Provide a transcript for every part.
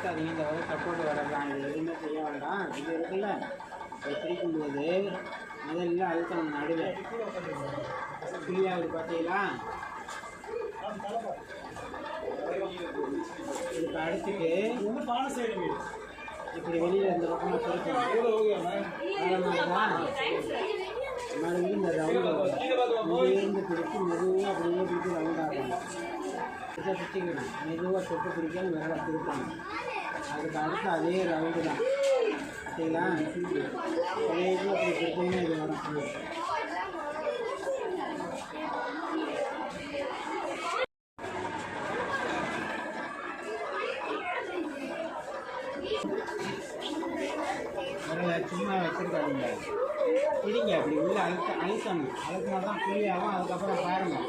அழுத்தாதீங்க. இந்த வரை சப்போர்ட் வரலாம், இது எதுவுமே செய்ய வேண்டாம். இது இருக்குல்ல, இதை பிடிக்கும்போது முதல்ல அழுத்தம் நடுவேன் புள்ளியாவது பார்த்தீங்களா. இதுக்கு அடுத்துட்டு இப்படி வெளியில் இந்த பக்கமாக திருப்பணும். மறுபடியும் இந்த ரவுண்டு இங்கேருந்து பிடிச்சி மெதுவாக அப்படியே பிடிச்சி ரவுண்டாகணும். இதை பிடிச்சிக்கணும், மெதுவாக தொட்டு பிடிக்காது விரலை திருப்பணும். அதுக்கு அடுத்து அதே ரவுண்டு தான் பார்த்தீங்களா. அதே இது அப்படி பிடிச்சோம்னா இது வரும். விரலை சும்மா வச்சுருக்காதுங்க, பிடிங்க. அப்படி உள்ள அழுத்தணும். அழுத்தினா தான் புளியாகும். அதுக்கப்புறம் பாருங்கள்,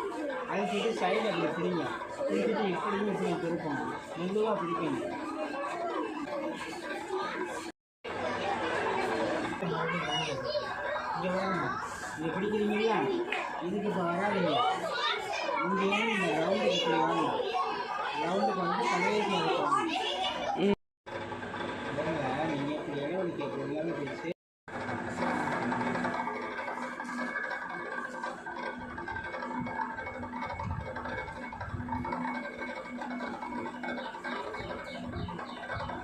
அழுத்திட்டு சைடு அப்படி பிடிங்க. பிடிச்சிட்டு இப்படியும் இப்படி திருப்பணும். மெதுவாக பிடிக்கணும். இங்கே வரணும். இங்கே பிடிக்கிறீங்களா, இதுக்கு இப்போ வராதுங்க. இங்கே இந்த ரவுண்டுக்கு இப்படி வாங்க. ரவுண்டுக்கு வந்து கடைசி இருக்கணும். நீங்கள் இப்படி இடைவெளி கேட்குறது எல்லாமே பிடிச்சி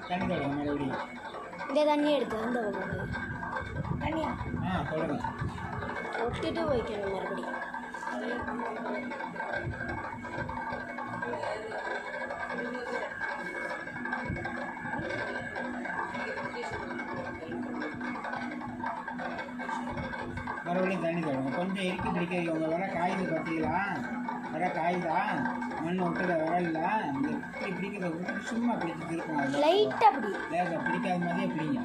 தண்ணி தொடங்க. மறுபடியும் இந்த தண்ணி எடுத்து அந்த தண்ணியா தொடங்க. ஒட்டிட்டு வைக்கணும் மறுபடியும். மறுபடியும் தண்ணி தொடங்க. கொஞ்சம் இறுக்கி பிடிக்கிறீங்க. உங்கள் வர காயுது பார்த்தீங்களா, வர காயுதா, மண் விட்டுற வரல. இந்த இப்படி பிடிக்கிறத சும்மா பிடிச்சி திருப்போம். லைட்டாக அப்படி லேசாக பிடிக்காத மாதிரியே பிடிங்க.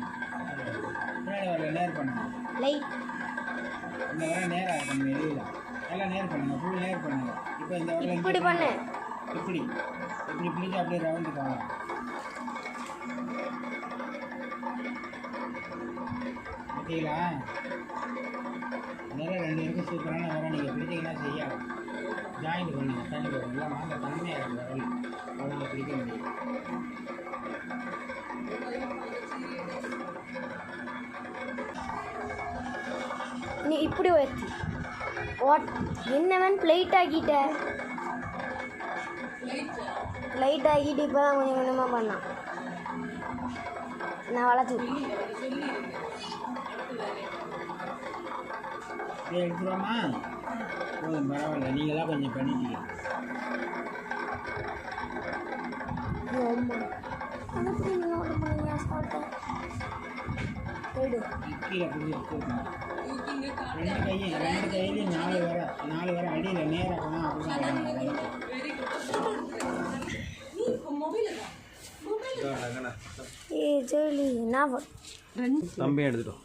பின்னாடி வர நேர் பண்ணுங்க. லைட் இந்த வர நேராக இருக்கணும். வெளியில் எல்லாம் நேர் பண்ணுங்க, ஃபுல் நேர் பண்ணுங்க. இப்போ இந்த வர இப்படி பண்ணு. இப்படி இப்படி பிடிச்சி அப்படியே ரவுண்டு போங்க. பார்த்தீங்களா, நிறைய 2 இருக்குது. சூப்பரான வர. நீங்கள் பிடிச்சிங்கன்னா செய்யாது. ஜாயின் பண்ணுங்க. தண்ணி போடுங்க. வாங்க, தன்மையாக இருக்கும் வரல். அவ்வளோ பிடிக்க முடியும். நீ இப்படி உயர்த்தி என்னவன் பிளேட் ஆக்கிட்ட. லைட் ஆக்கிட்டு இப்போ தான் கொஞ்சம் கொஞ்சமாக பண்ணான். நான் வளர்த்து எடுத்துருவோமா? போதும், பரவாயில்ல. நீங்களாம் கொஞ்சம் பண்ணிட்டீங்க. கீழே பிடிச்சி எடுத்துருக்கோம். 2 கையிலையும் 4 வர அடியில் நேராக போனால் அப்படிதான். ஏ சொல்லி நான் தம்பி எடுத்துட்டோம்.